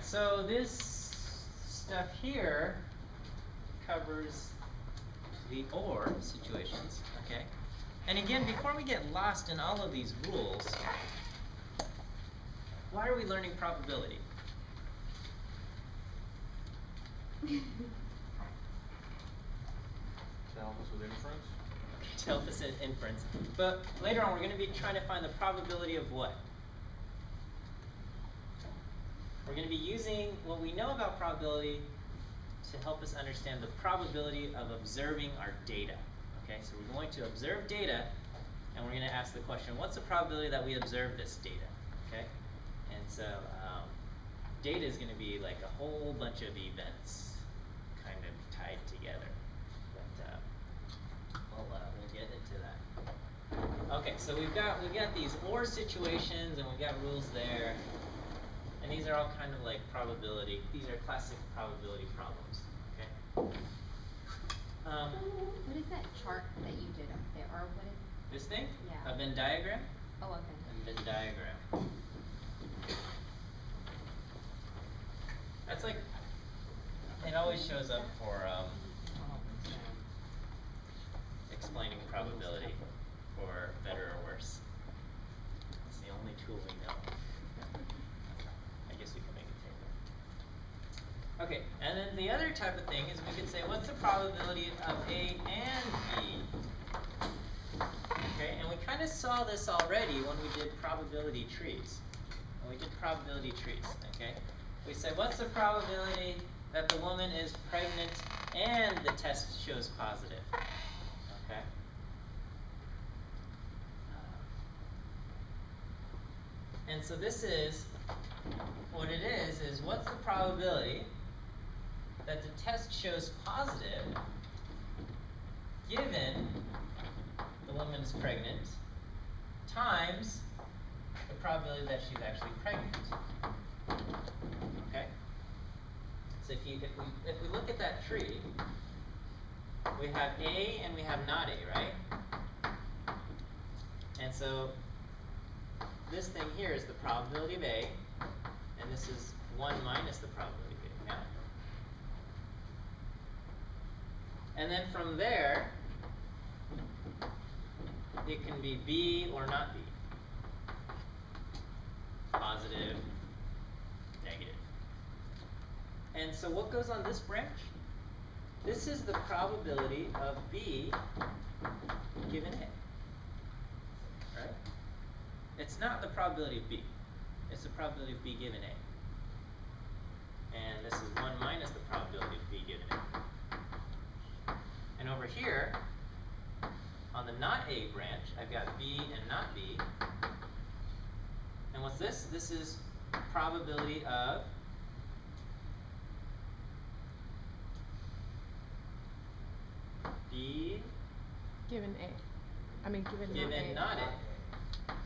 so this stuff here covers the OR situations, okay? And again, before we get lost in all of these rules, why are we learning probability? To help us with inference? To help us in inference. But later on, we're going to be trying to find the probability of what? We're going to be using what we know about probability to help us understand the probability of observing our data. Okay, so we're going to observe data, and we're going to ask the question, what's the probability that we observe this data? Okay, and so data is going to be like a whole bunch of events kind of tied together. But we'll get into that. Okay, so we've got these OR situations, and we've got rules there. And these are all kind of like probability. These are classic probability problems. Okay. What is that chart that you did up there, or what is? This thing? Yeah. A Venn diagram. Oh, okay. A Venn diagram. That's like, it always shows up for explaining probability, for better or worse. It's the only tool we know. I guess we can make a table. Okay, and then the other type of thing is we could say, what's the probability of A and B? Okay, and we kind of saw this already when we did probability trees. Okay? We said, what's the probability that the woman is pregnant and the test shows positive? Okay? And so this is, what it is what's the probability that the test shows positive given the woman is pregnant times the probability that she's actually pregnant. Okay? So if we look at that tree, we have A and we have not A, right? And so this thing here is the probability of A, and this is 1 minus the probability of A. Yeah? And then from there, it can be B or not B. Positive, negative. And so what goes on this branch? This is the probability of B given A. Right? It's not the probability of B. It's the probability of B given A. And this is 1 minus the probability of B given A. And over here, on the not A branch, I've got B and not B. And what's this? This is probability of B given A. I mean given not A.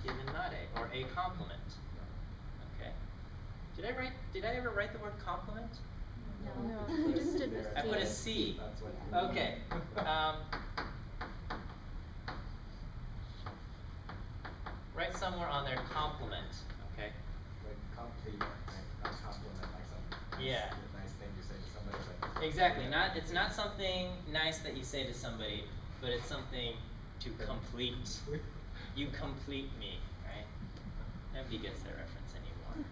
Given not A, or A complement. Okay. Did I ever write the word complement? No, we just did the I put a C. Okay. Write somewhere on there complement. Okay. Like complete, right? Not compliment, like some Yeah. nice thing you say to somebody. Like, Exactly. It's not something nice that you say to somebody, but it's something to complete. You complete me, right? Nobody gets that reference anymore.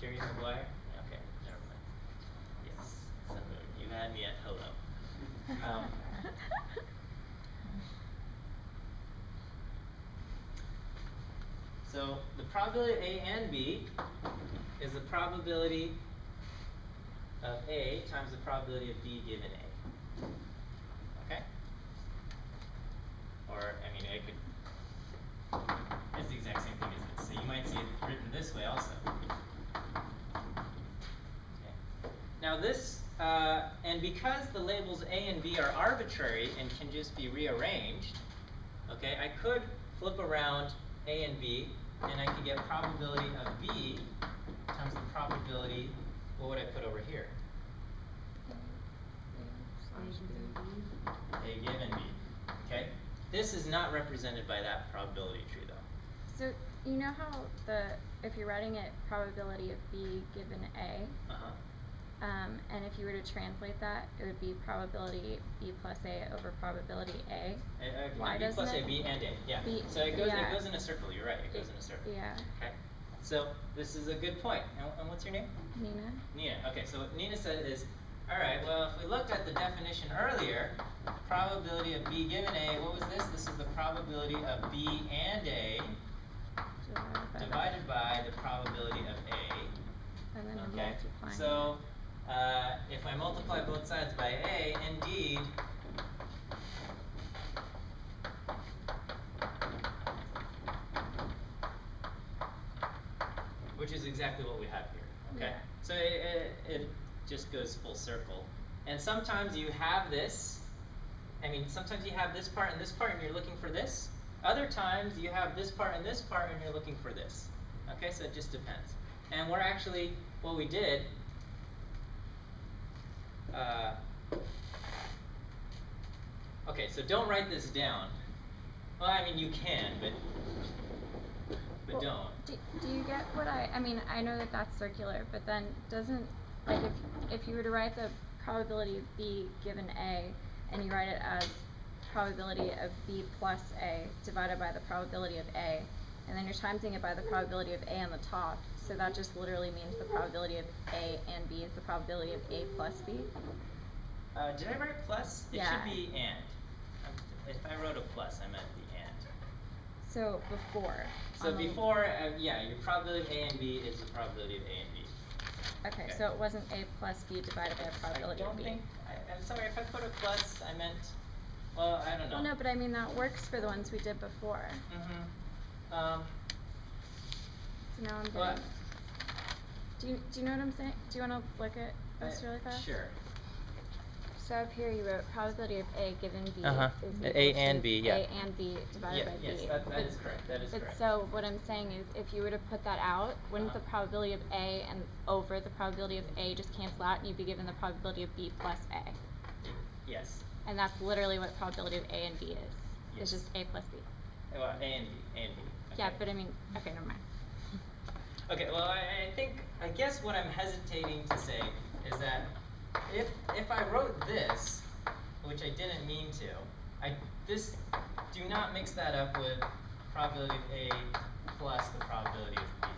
Jerry Maguire? Okay, never mind. Yes. So you had me at hello. So the probability of A and B is the probability of A times the probability of B given A. Okay? Or, I mean, it's the exact same thing as this. So you might see it written this way also. Okay. Now this, and because the labels A and B are arbitrary and can just be rearranged, okay, I could flip around A and B, and I could get probability of B times the probability, what would I put over here? A given B. Okay? This is not represented by that probability tree though. So You know how if you're writing it probability of B given A, Uh-huh. and if you were to translate that, it would be probability B plus A over probability A. Why B plus doesn't A, B and A, yeah. B- So it goes yeah. in a circle, you're right, it goes in a circle. Yeah. Okay. So this is a good point. And what's your name? Nina? Nina. Okay, so what Nina said is, alright, well if we looked at the definition earlier, probability of B given A, what was this? This is the probability of B and A divided by the probability of A. And then I'm Okay, multiplying so if I multiply both sides by A, indeed, which is exactly what we have here, okay? Yeah. So it just goes full circle. And sometimes you have this, sometimes you have this part and this part and you're looking for this. Other times you have this part and this part and you're looking for this. Okay, so it just depends. And we're actually, what we did, okay, so don't write this down. Well, I mean, you can, but Well, don't. Do you get what I mean, I know that that's circular, but then doesn't, like, if you were to write the probability of B given A, and you write it as probability of B plus A divided by the probability of A, and then you're timesing it by the probability of A on the top, so that just literally means the probability of A and B is the probability of A plus B? Did I write plus? It Yeah. should be and. If I wrote a plus, I meant the and. So before. So on the- before, yeah, your probability of A and B is the probability of A and B. Okay, Okay. so it wasn't A plus B divided by the probability I of don't B. think, I'm sorry, if I put a plus, I meant, well, I don't know. Well, no, but I mean, that works for the ones we did before. Mm-hmm. So now I'm Well, getting. Do you know what I'm saying? Do you want to look at this really fast? Sure. So up here you wrote probability of A given B Uh-huh. is A equal and to B, yeah. A and B divided Yeah, by B. yes, that is correct, that is But correct. so what I'm saying is if you were to put that out, wouldn't the Uh-huh. probability of A and over the probability of A just cancel out and you'd be given the probability of B plus A? Yes. And that's literally what probability of A and B is. Yes. It's just A plus B. Well, A and B, A and B. Yeah, Okay. but I mean, okay, never mind. Okay, well, I guess what I'm hesitating to say is that if I wrote this, which I didn't mean to, do not mix that up with probability of A plus the probability of B.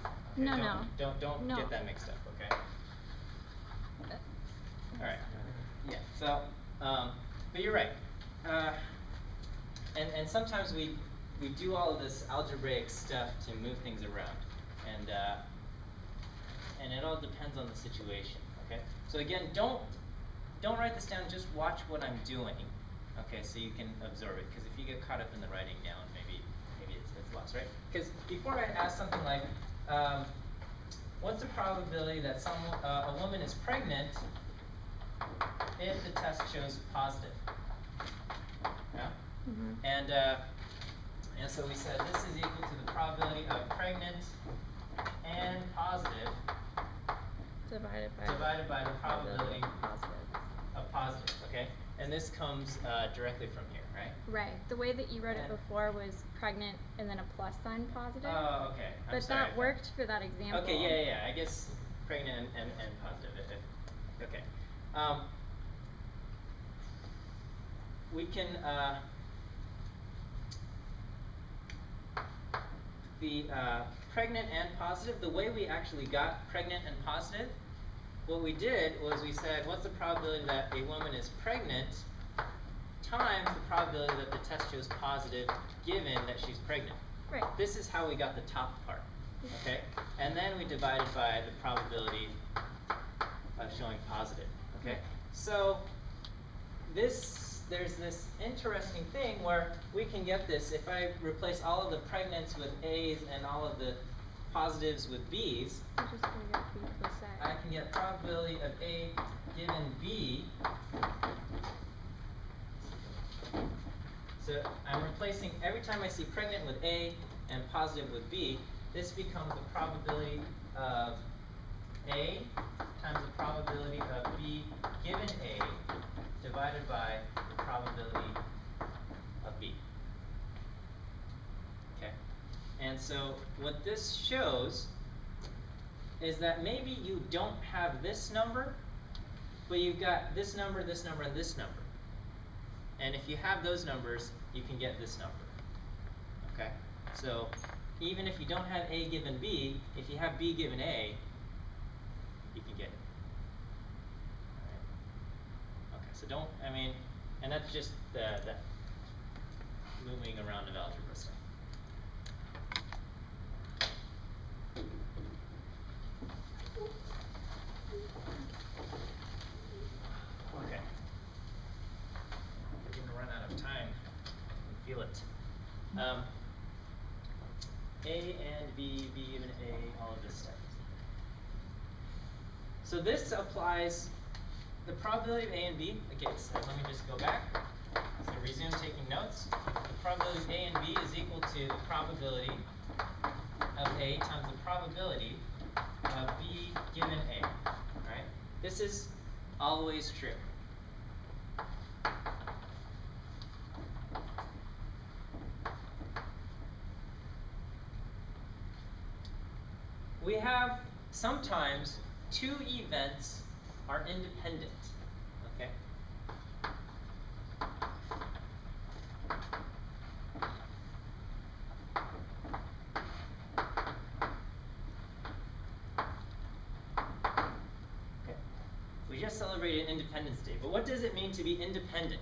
Okay? No, Don't no. get that mixed up, okay? Alright, yeah, so, but you're right. And sometimes we do all of this algebraic stuff to move things around. And it all depends on the situation, okay? So again, don't write this down, just watch what I'm doing, okay, so you can absorb it. Because if you get caught up in the writing down, maybe it's lost, right? Because before I ask something like, what's the probability that a woman is pregnant if the test shows positive? Yeah? Mm-hmm. And so we said this is equal to the probability of pregnant and positive Divided by the probability positive. of positive, okay? And this comes directly from here, right? Right. The way that you wrote it And- before was pregnant and then a plus sign positive. Oh, okay. I'm But sorry that if I- worked for that example. Okay, yeah. I guess pregnant and positive. Okay. We can the pregnant and positive. The way we actually got pregnant and positive, what we did was we said, what's the probability that a woman is pregnant times the probability that the test shows positive, given that she's pregnant. Right. This is how we got the top part, okay? And then we divided by the probability of showing positive, okay? So there's this interesting thing where we can get this. If I replace all of the pregnants with A's and all of the positives with B's, I'm just gonna get B plus A. I can get probability of A given B. So I'm replacing every time I see pregnant with A and positive with B, this becomes the probability of A times the probability of B given A divided by the probability of B. Okay? And so what this shows is that maybe you don't have this number, but you've got this number, and this number. And if you have those numbers, you can get this number. Okay? So even if you don't have A given B, if you have B given A, you can get it. Alright? Okay, so don't, and that's just the moving around of algebra stuff. Okay. We're gonna run out of time. I feel it. A and B, B given A, all of this stuff. So this applies the probability of A and B. Okay, so let me just go back. So resume taking notes. The probability of A and B is equal to the probability of A times the probability of B given A. Right? This is always true. We have sometimes two events are independent. Okay? Okay. We just celebrated Independence Day, but what does it mean to be independent?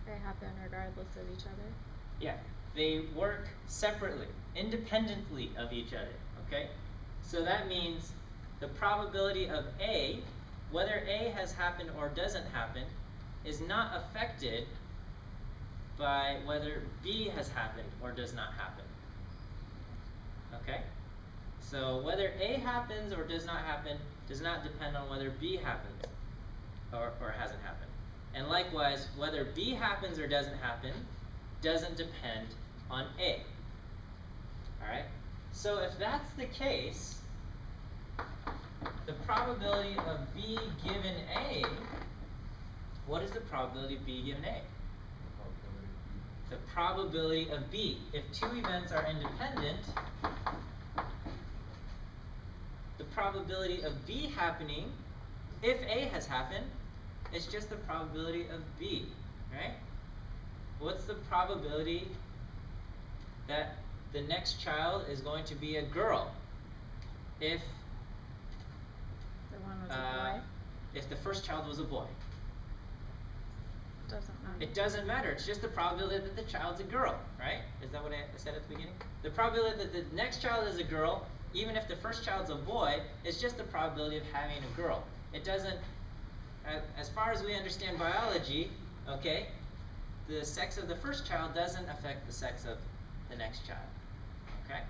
They happen regardless of each other. Yeah, they work separately, independently of each other, okay? So that means the probability of A, whether A has happened or doesn't happen, is not affected by whether B has happened or does not happen. Okay? So whether A happens or does not happen does not depend on whether B happens or hasn't happened. And likewise, whether B happens or doesn't happen doesn't depend on A. Alright? So if that's the case, the probability of B given A, what is the probability of B given A? The probability of B. If two events are independent, the probability of B happening, if A has happened, is just the probability of B, right? What's the probability that the next child is going to be a girl if The one was a boy. if the first child was a boy? Doesn't matter. It doesn't matter. It's just the probability that the child's a girl, right? Is that what I said at the beginning? The probability that the next child is a girl, even if the first child's a boy, is just the probability of having a girl. It doesn't, as far as we understand biology, okay, the sex of the first child doesn't affect the sex of the next child, okay?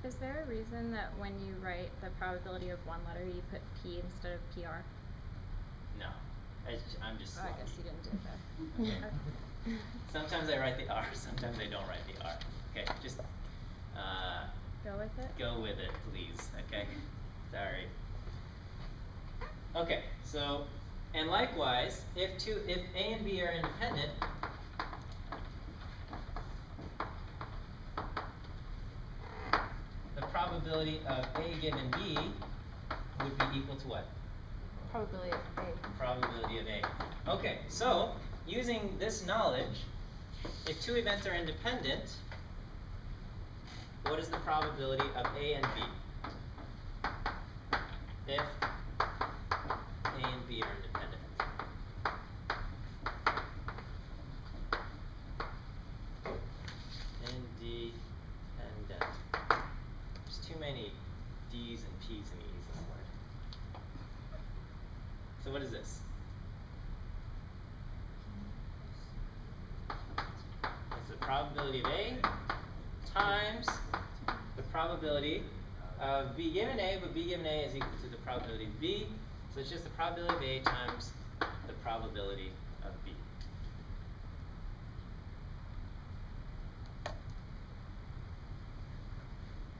Is there a reason that when you write the probability of one letter, you put P instead of PR? No, I'm just Oh, I guess sloppy. you didn't do that. Okay. Sometimes I write the R, sometimes I don't write the R. Okay, just Go with it? go with it, please. Okay, sorry. Okay, so and likewise, if A and B are independent, the probability of A given B would be equal to what? Probability of A. Probability of A. Okay, so using this knowledge, if two events are independent, what is the probability of A and B? If A and B are independent. Independent. There's too many D's and P's and E's in the word. So what is this? It's the probability of A times the probability of B given A, but B given A is equal to the probability of B. So it's just the probability of A times the probability of B.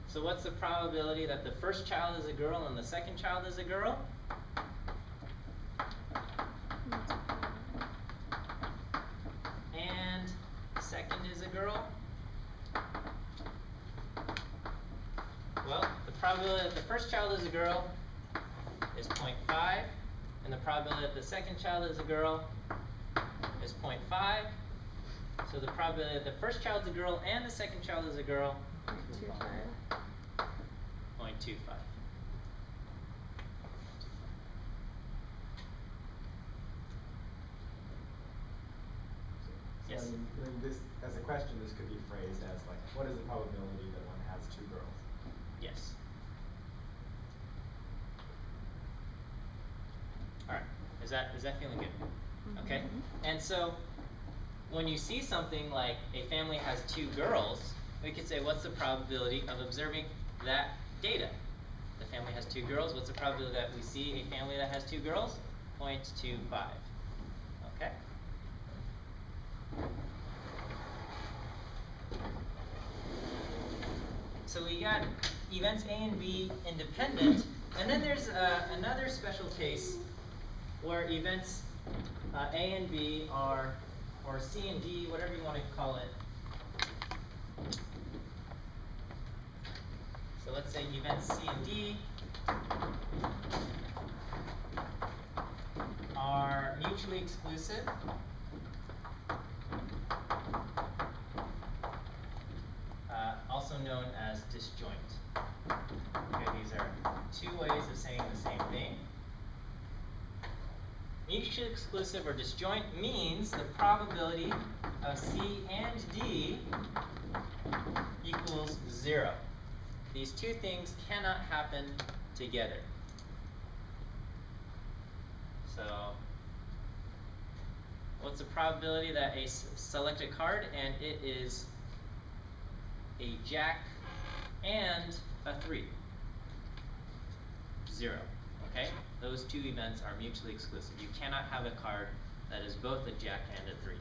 So what's the probability that the first child is a girl and the second child is a girl? second is a girl, well, the probability that the first child is a girl is 0.5, and the probability that the second child is a girl is 0.5. So the probability that the first child is a girl and the second child is a girl, 0.25. 0.25. So Yes. I mean, this, as a question, this could be phrased as like, what is the probability that one has two girls? Yes. Alright, is that feeling good? Okay? And so, when you see something like a family has two girls, we could say, what's the probability of observing that data? The family has two girls, what's the probability that we see a family that has two girls? 0.25. Okay? So we got events A and B independent, and then there's another special case where events A and B are, or C and D, whatever you want to call it. So let's say events C and D are mutually exclusive. Also known as disjoint. Okay, these are two ways of saying the same thing. Mutually exclusive or disjoint means the probability of C and D equals 0. These two things cannot happen together. So, what's the probability that select a card and it is a jack and a 3? 0. Okay? Those two events are mutually exclusive. You cannot have a card that is both a jack and a 3.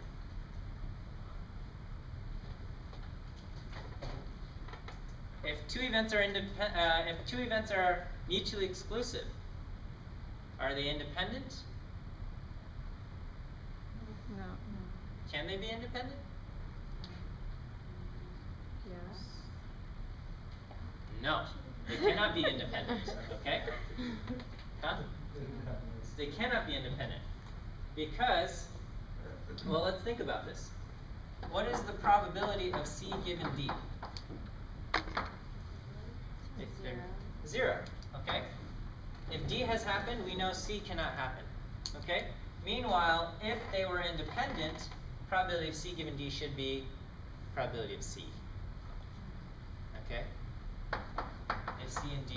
If two events are mutually exclusive, are they independent? No. Can they be independent? Yes. No, they cannot be independent. Okay? Huh? They cannot be independent because, well, let's think about this. What is the probability of C given D? Zero. Okay? If D has happened, we know C cannot happen. Okay? Meanwhile, if they were independent, probability of C given D should be probability of C. Okay? If C and D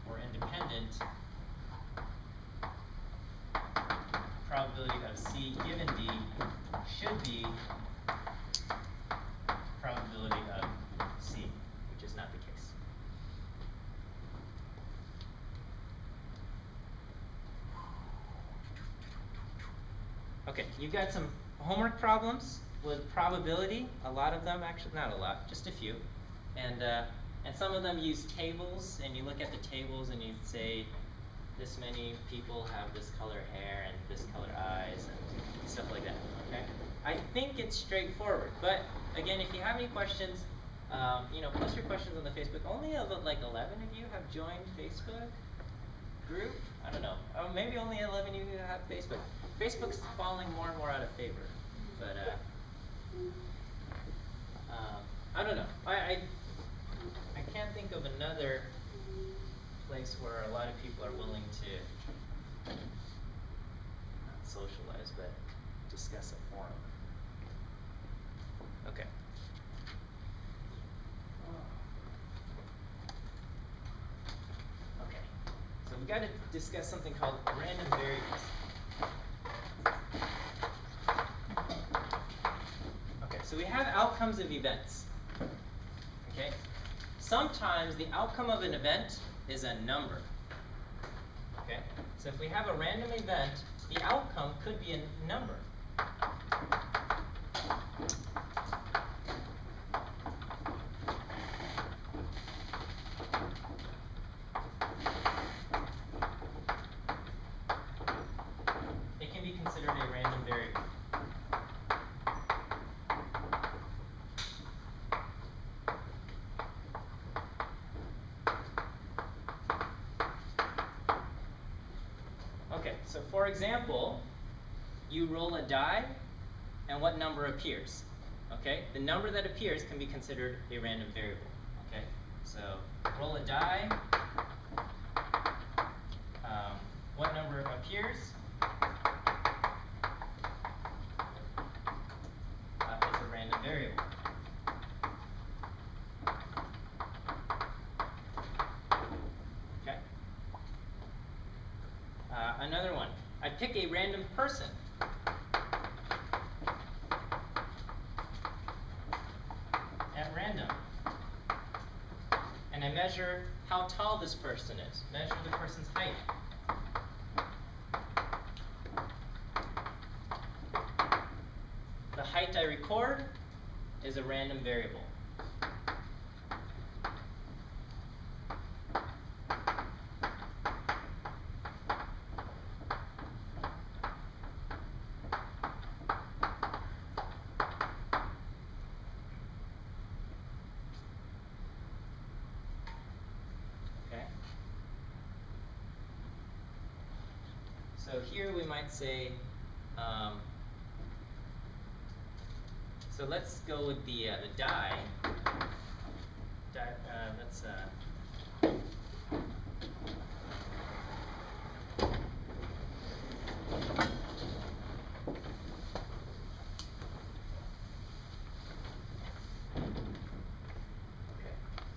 were independent, probability of C given D should be probability of C, which is not the case. Okay, you've got some homework problems with probability, a lot of them actually, not a lot, just a few. And some of them use tables, and you look at the tables and you say, this many people have this color hair and this color eyes and stuff like that, okay? I think it's straightforward, but again, if you have any questions, post your questions on the Facebook. Only like 11 of you have joined Facebook group. I don't know. Maybe only 11 of you have Facebook. Facebook's falling more and more out of favor, but I don't know. I can't think of another place where a lot of people are willing to not socialize, but discuss a forum. Okay. Okay. So we've got to discuss something called random variables. Okay, so we have outcomes of events. Okay? Sometimes the outcome of an event is a number. Okay? So if we have a random event, the outcome could be a number. It can be considered a random variable. for example, you roll a die, and what number appears? Okay, the number that appears can be considered a random variable. Okay, so roll a die. What number appears is a random variable. Okay. Another one. I pick a random person. At random. And I measure how tall this person is. Measure the person's height. The height I record is a random variable. Okay. So here we might say, so let's go with the die. Let's okay.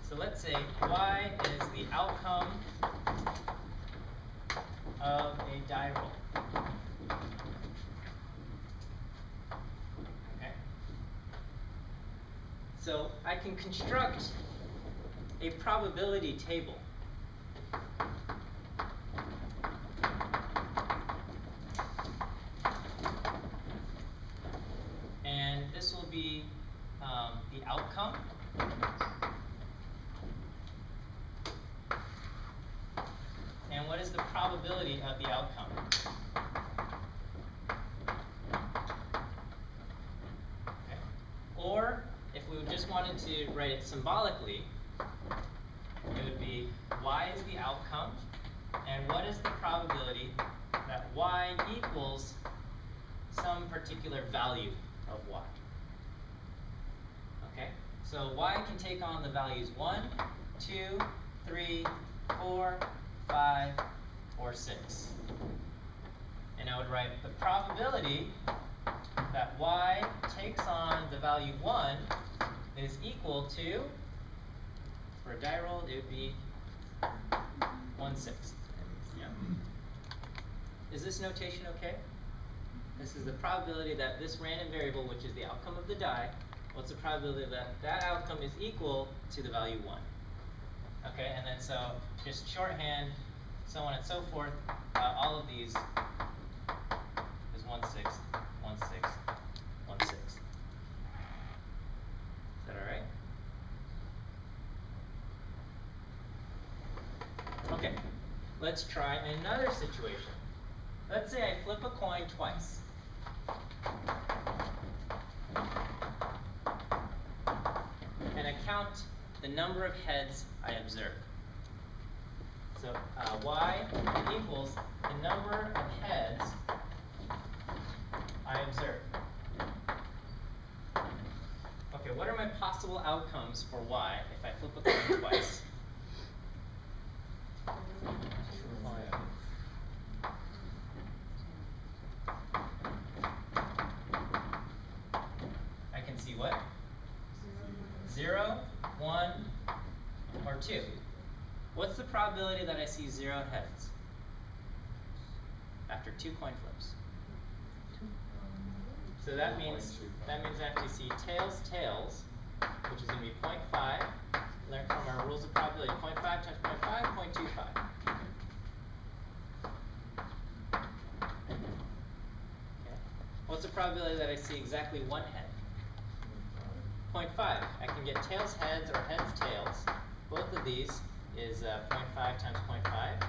So let's say y is the outcome of a die roll. Okay. So I can construct a probability table. And this will be the outcome. And what is the probability of the outcome? Okay. Or if we just wanted to write it symbolically, it would be y is the outcome, and what is the probability that y equals some particular value of y. Okay, so y can take on the values 1, 2, 3, 4, 5, or 6. And I would write the probability that y takes on the value 1 is equal to, for a die roll, it would be 1/6. Yeah. Is this notation okay? This is the probability that this random variable, which is the outcome of the die, what's the probability that that outcome is equal to the value 1? Okay, and then so just shorthand, so on and so forth, all of these is 1/6, 1/6, 1/6. Is that all right? Okay, let's try another situation. Let's say I flip a coin twice. And I count the number of heads I observe. So y equals the number of heads I observe. Okay, what are my possible outcomes for y if I flip a coin twice? I can see what? 0, 1, or 2. What's the probability that I see 0 heads after 2 coin flips? So that means I have to see tails, tails, which is going to be 0.5. Learn from our rules of probability. 0.5 times 0.5, 0.25. Okay. What's the probability that I see exactly 1 head? 0.5. I can get tails heads or heads tails. Both of these is 0.5 times 0.5.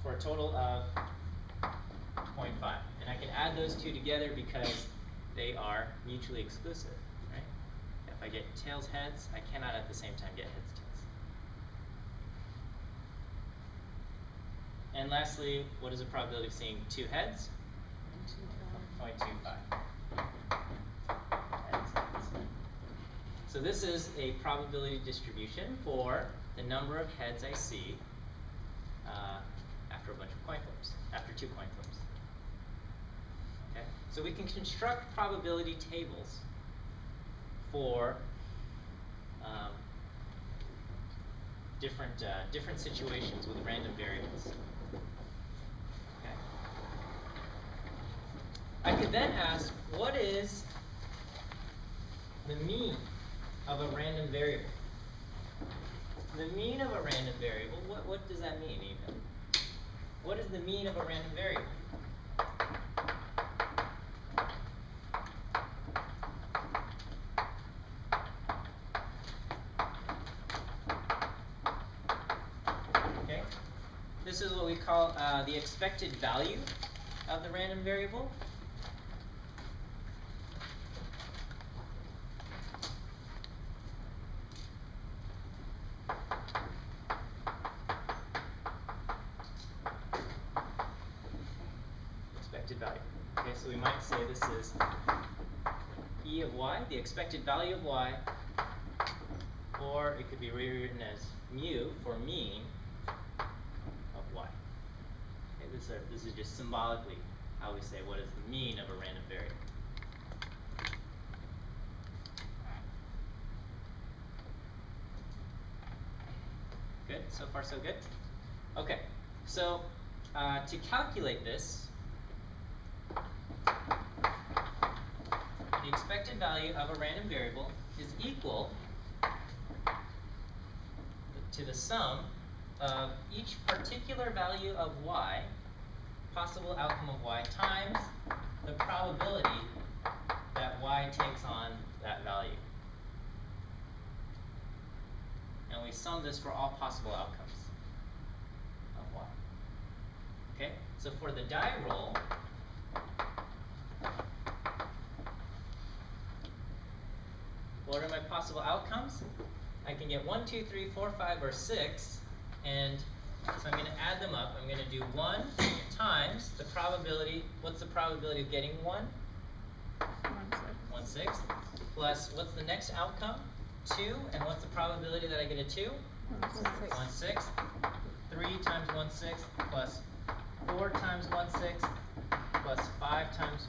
For a total of 0.5. And I can add those two together because they are mutually exclusive, right? If If I get tails heads, I cannot at the same time get heads tails. And lastly, what is the probability of seeing 2 heads? 0.25. Heads, heads. So this is a probability distribution for the number of heads I see after a bunch of coin flips, after 2 coin flips. Okay? So we can construct probability tables for different situations with random variables. Okay? I could then ask, what is the mean of a random variable? The mean of a random variable, what does that mean even? What is the mean of a random variable? Okay, this is what we call the expected value of the random variable. Expected value. Okay, so we might say this is E of y, the expected value of y, or it could be rewritten as mu for mean of y. Okay, this is just symbolically how we say what is the mean of a random variable. Good, so far so good? Okay, so to calculate this, the expected value of a random variable is equal to the sum of each particular value of y, possible outcome of y, times the probability that y takes on that value. And we sum this for all possible outcomes of y. Okay, so for the die roll, what are my possible outcomes? I can get 1, 2, 3, 4, 5, or 6, and so I'm going to add them up. I'm going to do 1 times the probability. What's the probability of getting 1? 1/6. Plus, what's the next outcome? 2, and what's the probability that I get a 2? 1/6. 3 times 1/6 plus 4 times 1/6 plus 5 times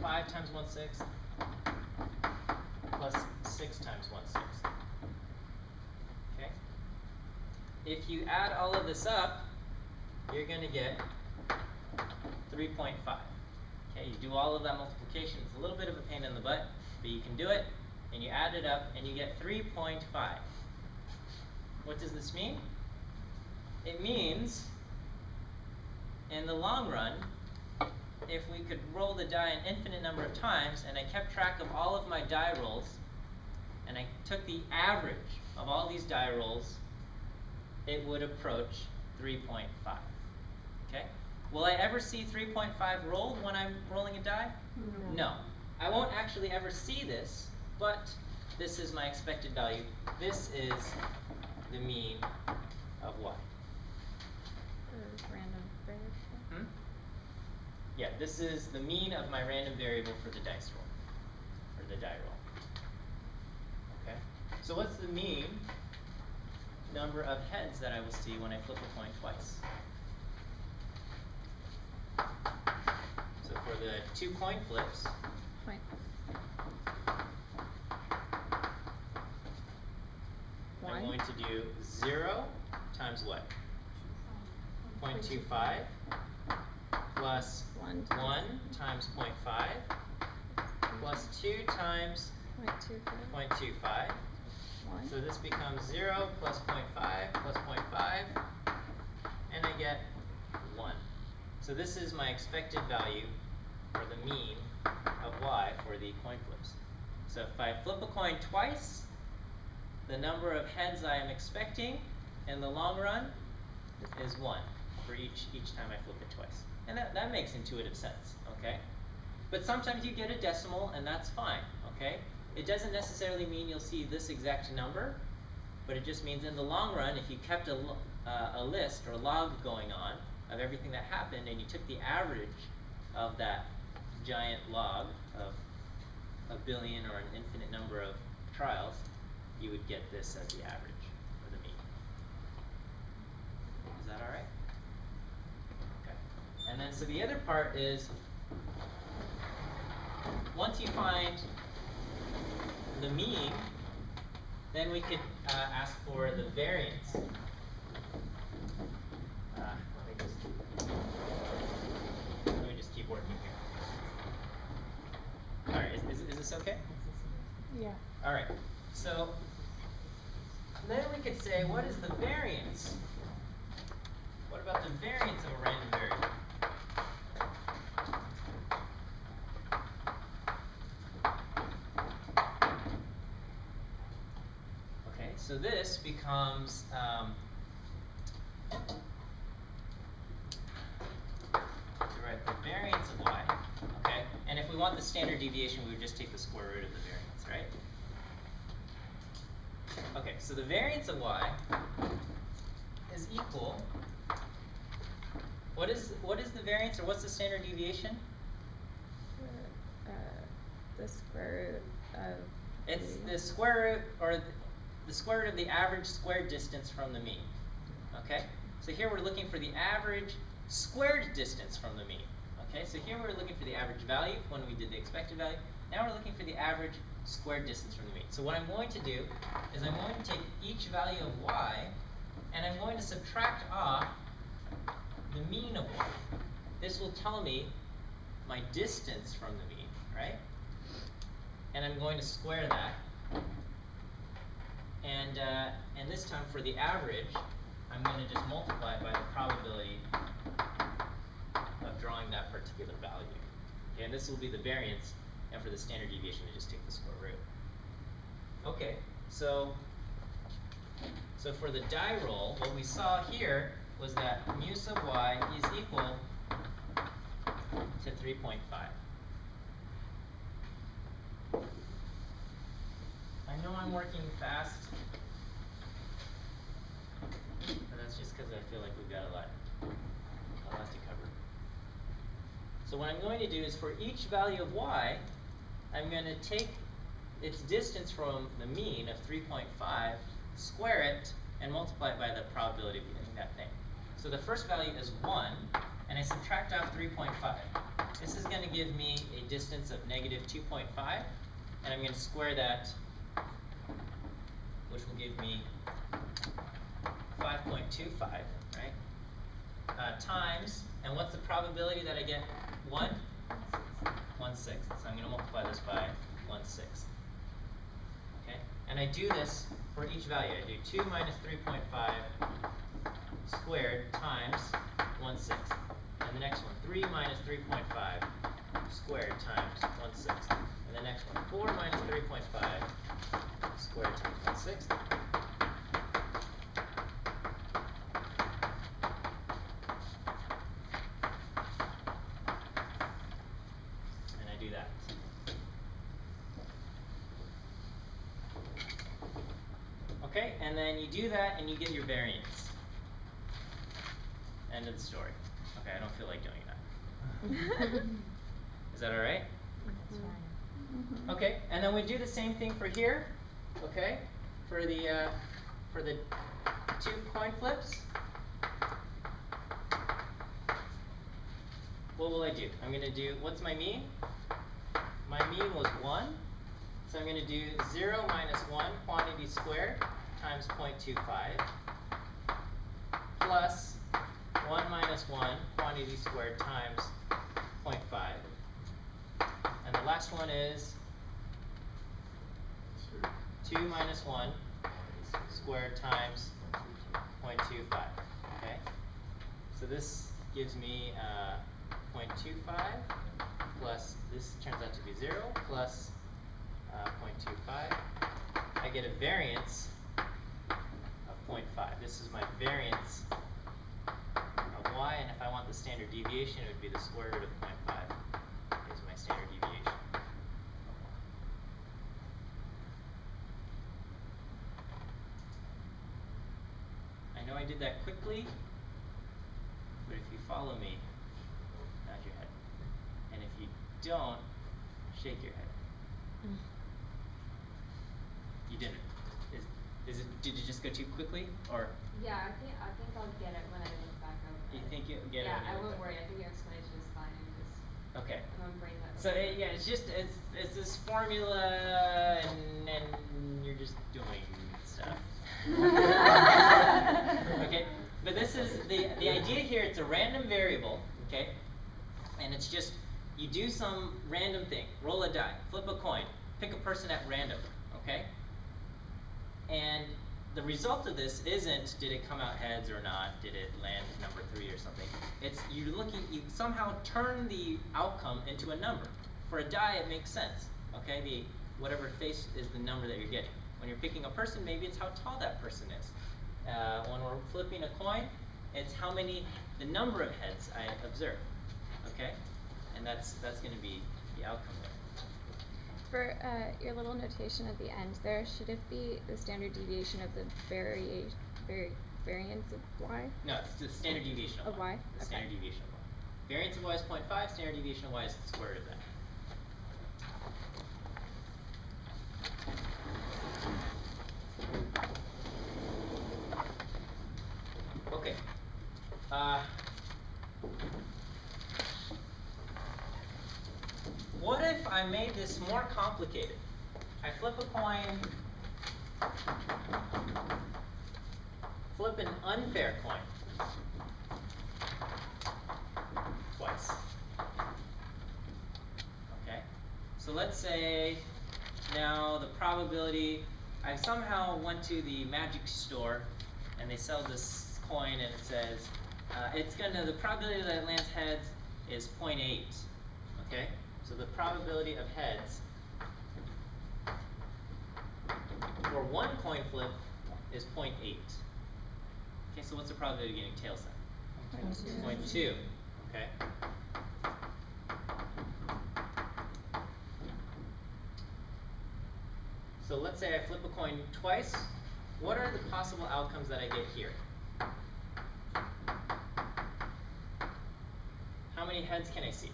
1/6 plus 6 times 1/6. Okay? If you add all of this up, you're going to get 3.5. Okay, you do all of that multiplication. It's a little bit of a pain in the butt, but you can do it, and you add it up, and you get 3.5. What does this mean? It means, in the long run, if we could roll the die an infinite number of times, and I kept track of all of my die rolls, and I took the average of all these die rolls, it would approach 3.5. Okay? Will I ever see 3.5 rolled when I'm rolling a die? No. I won't actually ever see this, but this is my expected value. This is the mean of y. Random variable. Yeah, this is the mean of my random variable for the dice roll, or the die roll. Okay, so what's the mean number of heads that I will see when I flip a coin twice? So for the 2 coin flips, Point. I'm One. going to do 0 times what? 0.25 plus 1 1 times 0.5 plus 2 times 0.25. 1. So this becomes 0 plus 0.5 plus 0.5, and I get 1. So this is my expected value for the mean of y for the coin flips. So if I flip a coin twice, the number of heads I am expecting in the long run is 1 for each time I flip it twice. And that makes intuitive sense, okay? But sometimes you get a decimal, and that's fine, okay? It doesn't necessarily mean you'll see this exact number, but it just means in the long run, if you kept a list or log going on of everything that happened, and you took the average of that giant log of a billion or an infinite number of trials, you would get this as the average, or the mean. Is that alright? Okay. And then, so the other part is, once you find the mean, then we could ask for the variance. Let me just keep working here. Alright, is this okay? Yeah. Alright, so then we could say, what is the variance? What about the variance of a random variable? Okay, so this becomes right, the variance of y, okay? And if we want the standard deviation, we would just take the square root of the variance, right? Okay, so the variance of y is equal, what is the variance, or what's the standard deviation? The square root of It's the square root, or the square root of the average squared distance from the mean, okay? So here we're looking for the average squared distance from the mean, okay? So here we're looking for the average value when we did the expected value. Now we're looking for the average squared distance from the mean. So what I'm going to do is I'm going to take each value of y, and I'm going to subtract off the mean of y. This will tell me my distance from the mean, right? And I'm going to square that. And this time for the average, I'm going to just multiply it by the probability of drawing that particular value. Okay, and this will be the variance, and for the standard deviation, I just take the square root. Okay, so for the die roll, what we saw here was that mu sub y is equal to 3.5. I know I'm working fast, but that's just because I feel like we've got a lot to cover. So what I'm going to do is for each value of y, I'm going to take its distance from the mean of 3.5, square it, and multiply it by the probability of getting that thing. So the first value is 1, and I subtract off 3.5. This is going to give me a distance of negative 2.5, and I'm going to square that, which will give me 5.25, right? Times, and what's the probability that I get 1? 1/6. So I'm going to multiply this by 1/6. Okay? And I do this for each value. I do 2 minus 3.5 squared times 1/6. And the next one, 3 minus 3.5 squared times 1/6. And the next one, 4 minus 3.5 squared times 1/6. And I do that. Okay, and then you do that and you get your variance. End of the story. Okay, I don't feel like doing that. Is that alright? Mhm. Okay, and then we do the same thing for here. Okay, for the 2 coin flips. What will I do? I'm going to do, what's my mean? My mean was 1. So I'm going to do 0 minus 1 quantity squared times 0.25 plus 1 minus 1 quantity squared times 0.5. And the last one is 2 minus 1 squared times 0.25. Okay? So this gives me 0.25 plus, this turns out to be 0 plus 0.25. I get a variance of 0.5. This is my variance of y, and if I want the standard deviation, it would be the square root of 0.5 is my standard deviation. I did that quickly, but if you follow me, nod your head. And if you don't, shake your head. You didn't. Is it? Did you just go too quickly, or Yeah, I think I'll get it when I look back over. you think you'll get it? Yeah, when you I look won't back? worry. I think your explanation is fine. Okay. I'm on brain that. So yeah, it's this formula, and you're just doing stuff. Okay, but this is the idea here. It's a random variable, okay, and it's just you do some random thing. Roll a die, flip a coin, pick a person at random, okay. And the result of this isn't did it come out heads or not, did it land number 3 or something. It's you somehow turn the outcome into a number. For a die, it makes sense, okay? Whatever face is the number that you're getting. When you're picking a person, maybe it's how tall that person is. When we're flipping a coin, it's the number of heads I observe, okay? And that's going to be the outcome there. For your little notation at the end there, should it be the standard deviation of the variance of y? No, it's the standard deviation of y. The Okay. standard deviation of y. Variance of y is 0.5, standard deviation of y is the square root of that. Okay. What if I made this more complicated? I flip a coin, flip an unfair coin twice. Okay? So let's say now the probability, I somehow went to the magic store and they sell this coin and it says, the probability that it lands heads is 0.8. Okay? So the probability of heads for one coin flip is 0.8. Okay, so what's the probability of getting tails then? 0.2. Okay. So let's say I flip a coin twice. What are the possible outcomes that I get here? How many heads can I see?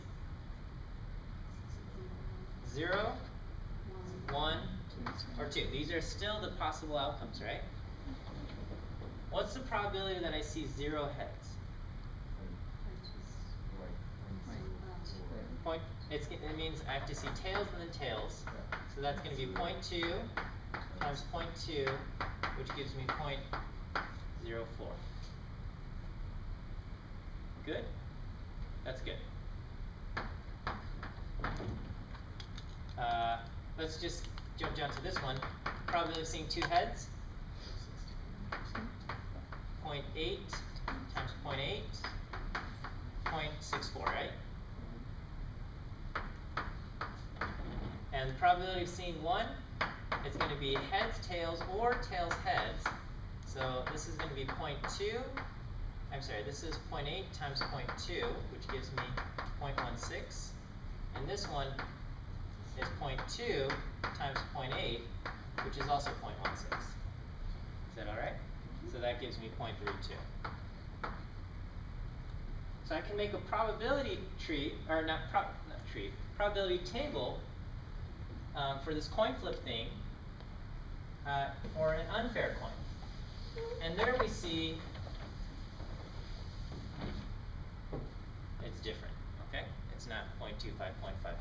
0, 1, or 2. These are still the possible outcomes, right? What's the probability that I see 0 heads? It means I have to see tails and then tails. So that's going to be 0.2 times 0.2, which gives me 0.04. Good? That's good. Let's just jump down to this one. Probability of seeing 2 heads. 0.8 times 0.8, 0.64, right? And the probability of seeing 1, it's going to be heads, tails, or tails, heads. So this is going to be 0.2. I'm sorry, this is 0.8 times 0.2, which gives me 0.16. And this one is 0.2 times 0.8, which is also 0.16. Is that all right? So that gives me 0.32. So I can make a probability tree, or probability table for this coin flip thing for an unfair coin. And there we see it's different, okay? It's not 0.25, 0.5,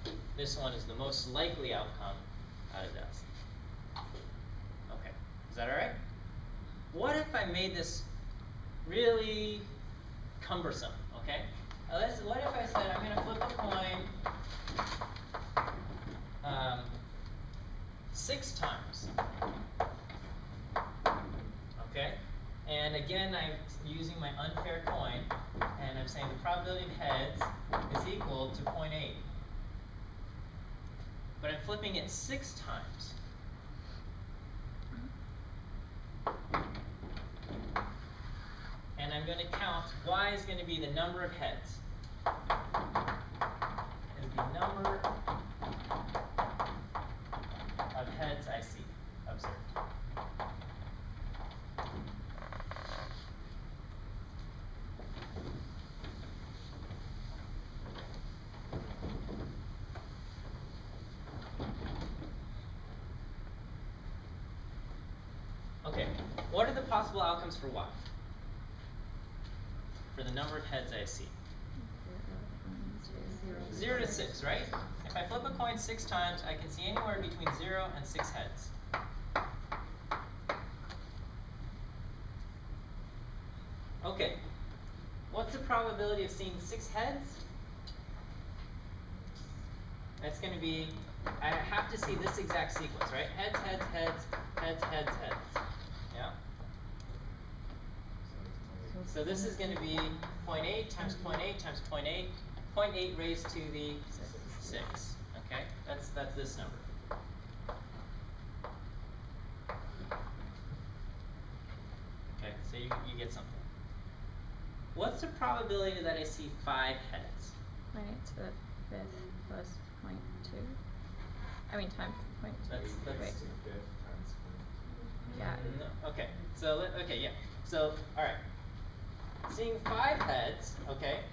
0.25. This one is the most likely outcome out of this. Okay, is that all right? What if I made this really cumbersome, okay? What if I said I'm going to flip a coin 6 times, okay? And again, I'm using my unfair coin, and I'm saying the probability of heads is equal to 0.8. But I'm flipping it 6 times. And I'm going to count, y is going to be the number of heads. Is the number of heads I see, observed. possible outcomes for what? For the number of heads I see. 0 to 6, right? If I flip a coin 6 times, I can see anywhere between 0 and 6 heads. Okay, what's the probability of seeing 6 heads? That's going to be, I have to see this exact sequence, right? Heads, heads, heads, heads, heads, heads. Yeah? So this is going to be 0.8 times 0.8 times 0.8, 0.8 raised to the 6. Okay, that's this number. Okay, so you get something. What's the probability that I see 5 heads? 0.8 to the 5th plus 0.2. I mean times 0.2. That's To the Wait. 5th times Yeah. No, okay. So okay, yeah. So all right. Seeing 5 heads, okay.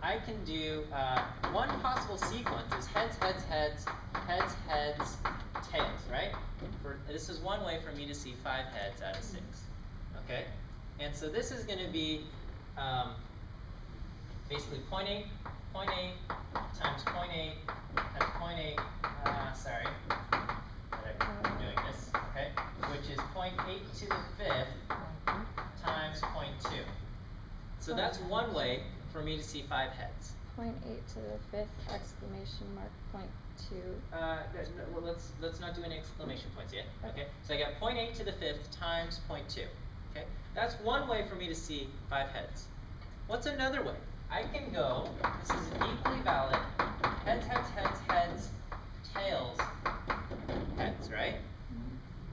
I can do one possible sequence is heads, heads, heads, heads, heads, tails, right? This is one way for me to see 5 heads out of 6. Okay? And so this is going to be basically 0.8, 0.8 times 0.8 times 0.8, sorry, that I'm doing this, okay? Which is 0.8 to the 5th times 0.2. So that's one way for me to see 5 heads. 0.8 to the 5th exclamation mark 0.2. Well, let's not do any exclamation points yet. Okay. So I got 0.8 to the 5th times 0.2. Okay. That's one way for me to see 5 heads. What's another way? I can go. This is equally valid. Heads, heads, heads, heads, tails, heads. Right.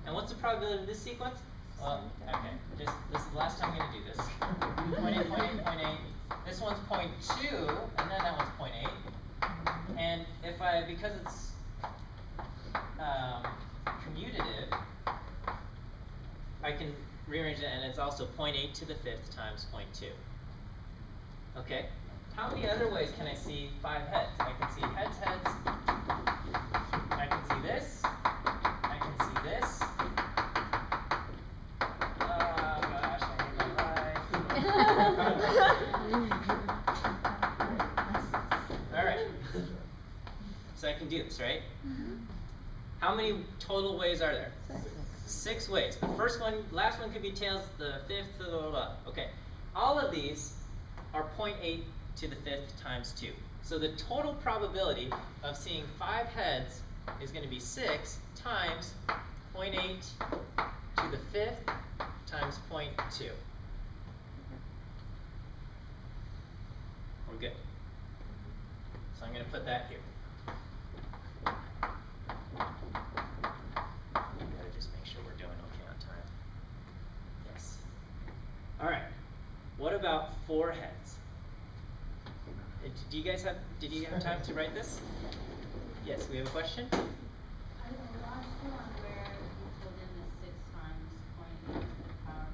And what's the probability of this sequence? Well, okay. Just this is the last time I'm going to do this. 0.8, 0.8, 0.8. This one's 0.2, and then that one's 0.8. And if because it's commutative, I can rearrange it, and it's also 0.8 to the 5th times 0.2. Okay? How many other ways can I see 5 heads? I can see heads, heads. I can see this. I can see this. Oh gosh, I hate my life. Alright. So I can do this, right? How many total ways are there? 6 ways. The first one, last one could be tails, the 5th, blah, blah, blah. Okay. All of these are 0.8 to the 5th times 2. So the total probability of seeing 5 heads is going to be 6 times 0.8 to the 5th times 0.2. We're good. So I'm going to put that here. Gotta just make sure we're doing okay on time. Yes. All right. What about 4 heads? Did you have time to write this? Yes, we have a question? I lost you on where you pulled in the 6 times 0.8 to the power of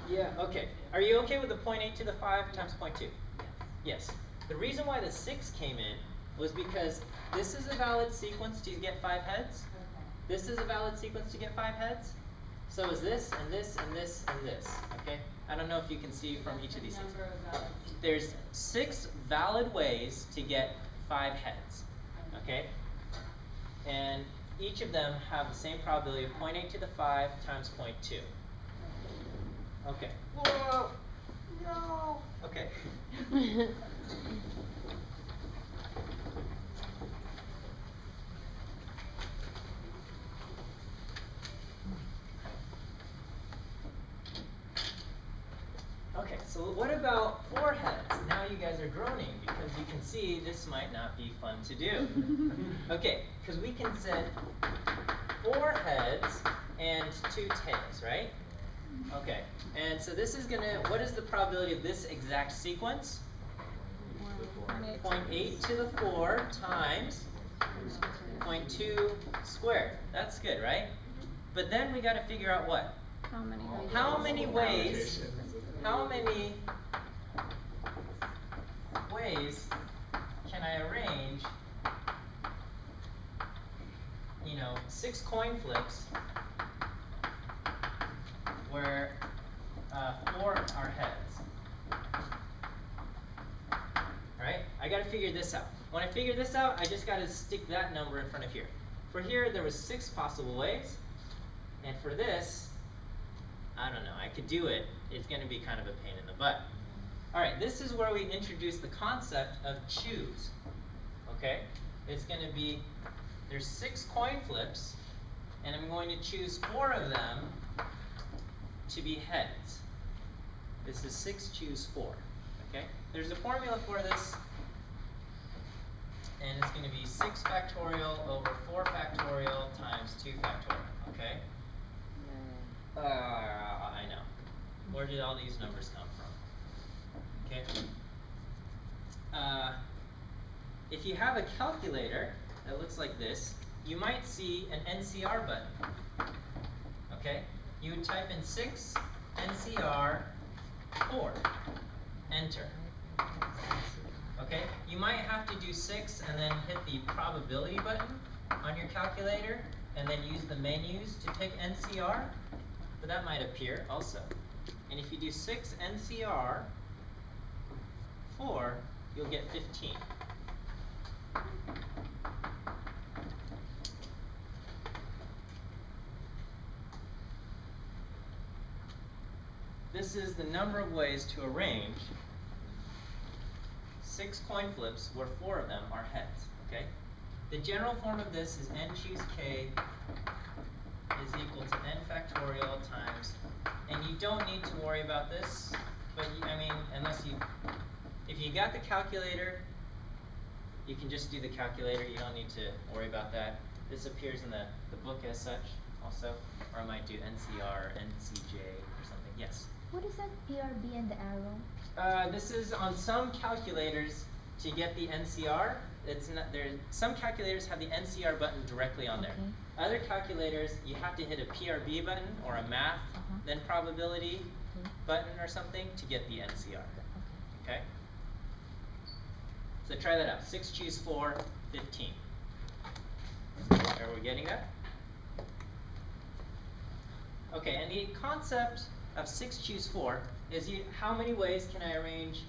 5. Yeah, okay. Are you okay with the 0.8 to the 5 times 0.2? Yes. The reason why the 6 came in was because this is a valid sequence to get 5 heads. Okay. This is a valid sequence to get 5 heads. So is this, and this, and this, and this. Okay? I don't know if you can see from each of these things. Number of valid sequences. There's 6 valid ways to get 5 heads. Okay? And each of them have the same probability of 0.8 to the 5 times 0.2. Okay. Whoa! No! Okay. Okay, so what about 4 heads? Now you guys are groaning because you can see this might not be fun to do. Okay, because we can set 4 heads and 2 tails, right? Okay, and so this is gonna, what is the probability of this exact sequence? 0.8 to the 4 times 0.2 squared. That's good, right? But then we gotta figure out what? How How many many ways can I arrange, 6 coin flips where figured this out. When I figured this out, I just gotta stick that number in front of here. For here, there was 6 possible ways. And for this, I don't know, I could do it. It's gonna be kind of a pain in the butt. Alright, this is where we introduce the concept of choose. Okay? It's gonna be, there's 6 coin flips, and I'm going to choose 4 of them to be heads. This is 6 choose 4. Okay? There's a formula for this, and it's going to be 6 factorial over 4 factorial times 2 factorial. Okay? I know. Where did all these numbers come from? Okay? If you have a calculator that looks like this, you might see an NCR button. Okay? You would type in 6 NCR 4. Enter. Okay? You might have to do 6 and then hit the probability button on your calculator and then use the menus to pick NCR, but that might appear also. And if you do 6 NCR 4, you'll get 15. This is the number of ways to arrange 6 coin flips where 4 of them are heads. Okay? The general form of this is n choose k is equal to n factorial times, and you don't need to worry about this, but I mean, if you got the calculator, you can just do the calculator. You don't need to worry about that. This appears in the book as such also, or I might do NCR, NCJ, or something. Yes? What is that PRB and the arrow? This is on some calculators to get the NCR. It's not there. Some calculators have the NCR button directly on there. Okay. Other calculators, you have to hit a PRB button or a math, then probability button or something to get the NCR. Okay? So try that out. 6 choose 4, 15. Are we getting that? Okay, and the concept of 6 choose 4 is how many ways can I arrange?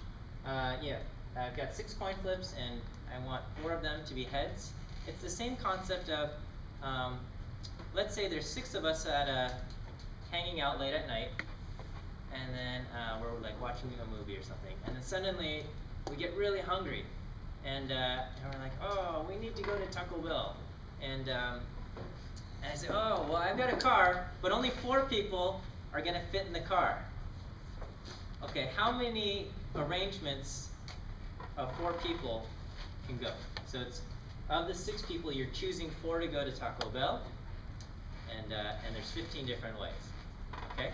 I've got 6 coin flips and I want 4 of them to be heads. It's the same concept of, let's say there's 6 of us at hanging out late at night, and then we're like watching a movie or something, and then suddenly we get really hungry, and we're like, oh, we need to go to Taco Bell, and I say, oh, well, I've got a car, but only 4 people are going to fit in the car. Okay, how many arrangements of 4 people can go? So it's, of the 6 people, you're choosing 4 to go to Taco Bell, and there's 15 different ways. Okay?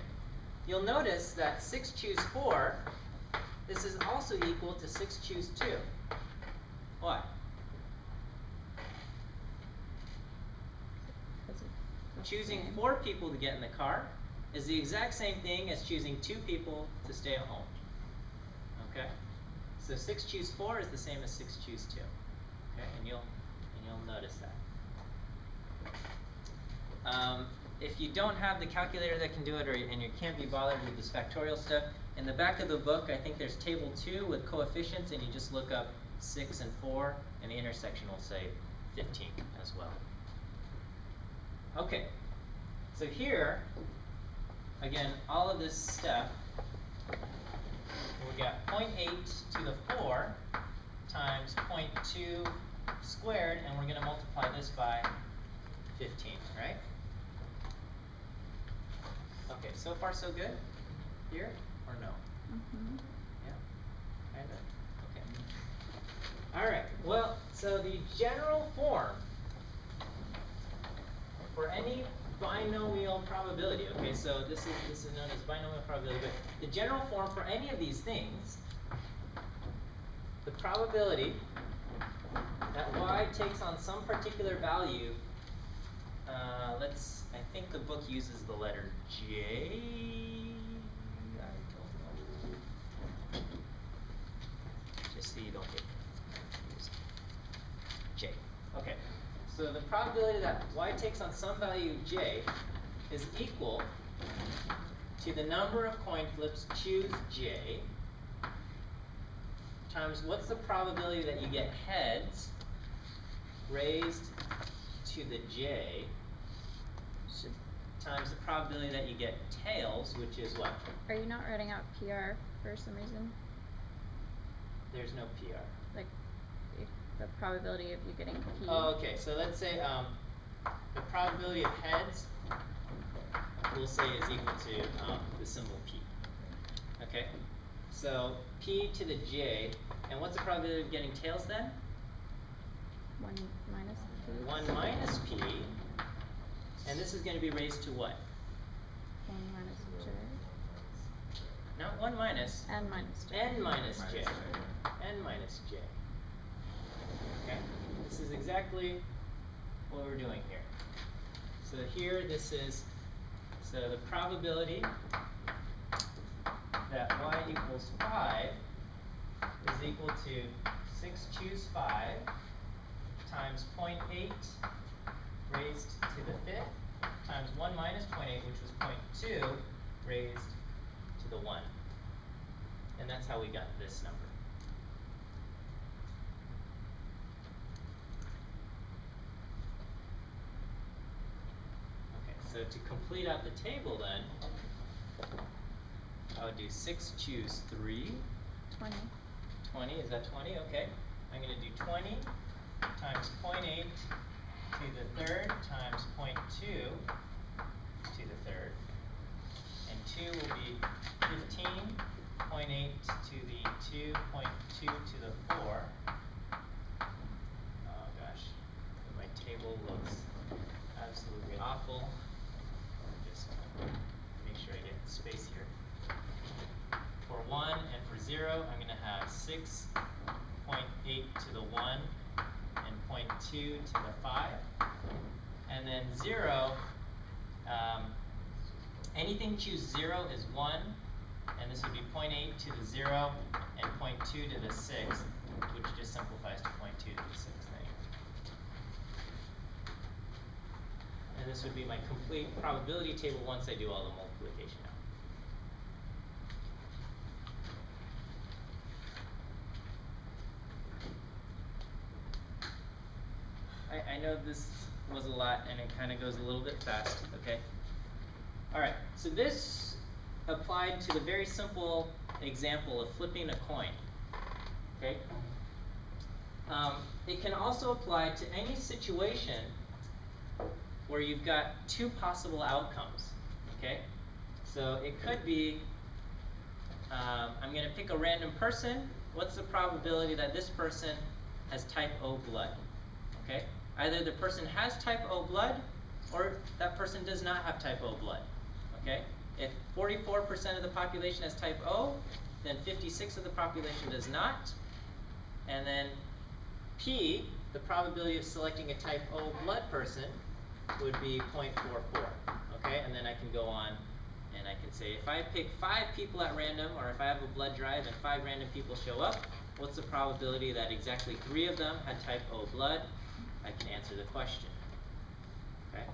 You'll notice that 6 choose 4, this is also equal to 6 choose 2. Why? Choosing 4 people to get in the car is the exact same thing as choosing 2 people to stay at home. Okay? So 6 choose 4 is the same as 6 choose 2. Okay? And you'll notice that. If you don't have the calculator that can do it, and you can't be bothered with this factorial stuff, in the back of the book, I think there's table 2 with coefficients, and you just look up 6 and 4, and the intersection will say 15 as well. Okay, so here, again, all of this stuff, we got 0.8 to the 4 times 0.2 squared, and we're going to multiply this by 15, right? Okay, so far so good? Here or no? Yeah? Kinda? Okay. Alright, well, so the general form for any binomial probability, okay, so this is known as binomial probability, but the general form for any of these things, the probability that y takes on some particular value, I think the book uses the letter J. I don't know. Just so you don't get confused. J. Okay. So the probability that y takes on some value j is equal to the number of coin flips choose j times what's the probability that you get heads raised to the j Should, times the probability that you get tails, which is what? are you not writing out PR for some reason? There's no PR. Like, if the probability of you getting P. Oh, okay, so let's say the probability of heads we'll say is equal to the symbol P. Okay? So P to the J, and what's the probability of getting tails then? 1 minus P. 1 minus P, and this is going to be raised to what? 1 minus J. Not 1 minus, N minus J. N minus J. Minus J. N minus J. Okay? This is exactly what we're doing here. So here this is, so the probability that y equals 5 is equal to 6 choose 5 times 0.8 raised to the 5th times 1 minus 0.8, which was 0.2 raised to the 1. And that's how we got this number. Okay, so to complete out the table then, I would do 6 choose 3. 20. 20, is that 20? Okay. I'm going to do 20 times 0.8 to the third times 0.2 to the third. And 2 will be 15, 0.8 to the 2, 0.2 to the 4. Oh gosh, my table looks absolutely awful. Just make sure I get space here. For 1 and for 0, I'm going to have 6.8 to the 1 and 0.2 to the 5. And then 0, anything choose 0 is 1, and this would be 0.8 to the 0 and 0.2 to the 6th, which just simplifies to 0.2 to the 6th anyway. And this would be my complete probability table once I do all the multiplication out. I know this was a lot and it kind of goes a little bit fast, okay? Alright, so this applied to the very simple example of flipping a coin, okay? It can also apply to any situation where you've got two possible outcomes, okay? So it could be, I'm going to pick a random person. What's the probability that this person has type O blood, okay? Either the person has type O blood or that person does not have type O blood, okay? If 44% of the population has type O, then 56% of the population does not. And then P, the probability of selecting a type O blood person, would be 0.44, okay? And then I can go on and I can say if I pick 5 people at random, or if I have a blood drive and 5 random people show up, what's the probability that exactly 3 of them had type O blood? I can answer the question, okay?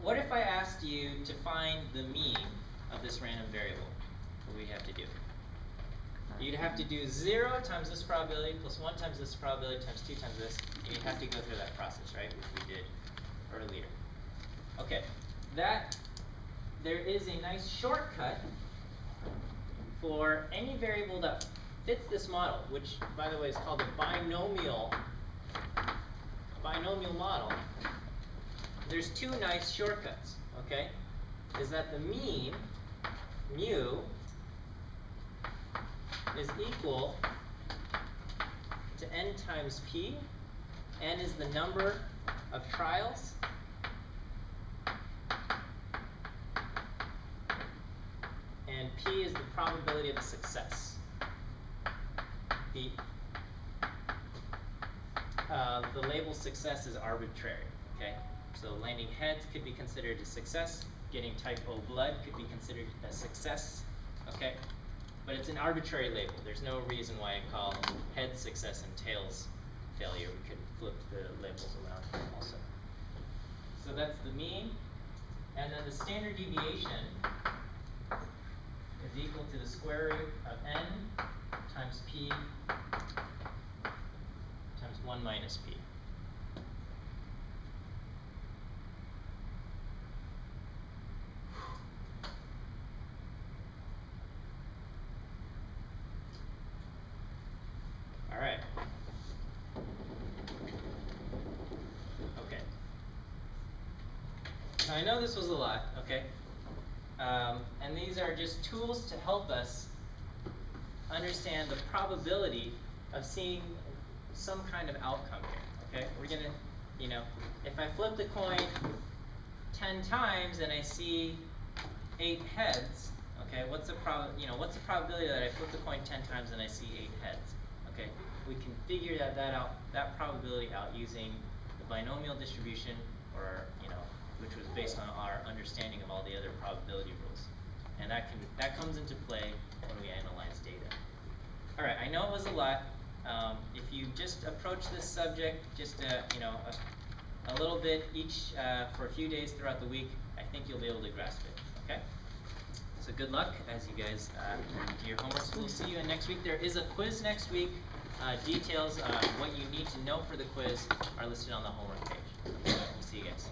What if I asked you to find the mean of this random variable? What would we have to do? You'd have to do 0 times this probability plus 1 times this probability times 2 times this, and you'd have to go through that process, right, which we did earlier. Okay, there is a nice shortcut for any variable that fits this model, which, by the way, is called a binomial model. There's 2 nice shortcuts, okay? Is that the mean, mu, is equal to n times p. N is the number of trials. And p is the probability of a success. The label success is arbitrary, okay? So landing heads could be considered a success. Getting type O blood could be considered a success, okay? But it's an arbitrary label. There's no reason why I call heads success and tails failure. We could flip the labels around also. So that's the mean. And then the standard deviation is is equal to the square root of n times p times 1 minus p. Alright. Okay. Now I know this was a lot, okay? And these are just tools to help us understand the probability of seeing some kind of outcome here, okay? We're gonna, you know, if I flip the coin 10 times and I see 8 heads, okay, what's the probability that I flip the coin 10 times and I see 8 heads? Okay, we can figure that probability out using the binomial distribution, or which was based on our understanding of all the other probability rules, and that comes into play when we analyze data. All right, I know it was a lot. If you just approach this subject just a little bit each for a few days throughout the week, I think you'll be able to grasp it. Okay. So good luck as you guys do your homework. We'll see you next week. There is a quiz next week. Details on what you need to know for the quiz are listed on the homework page. We'll see you guys.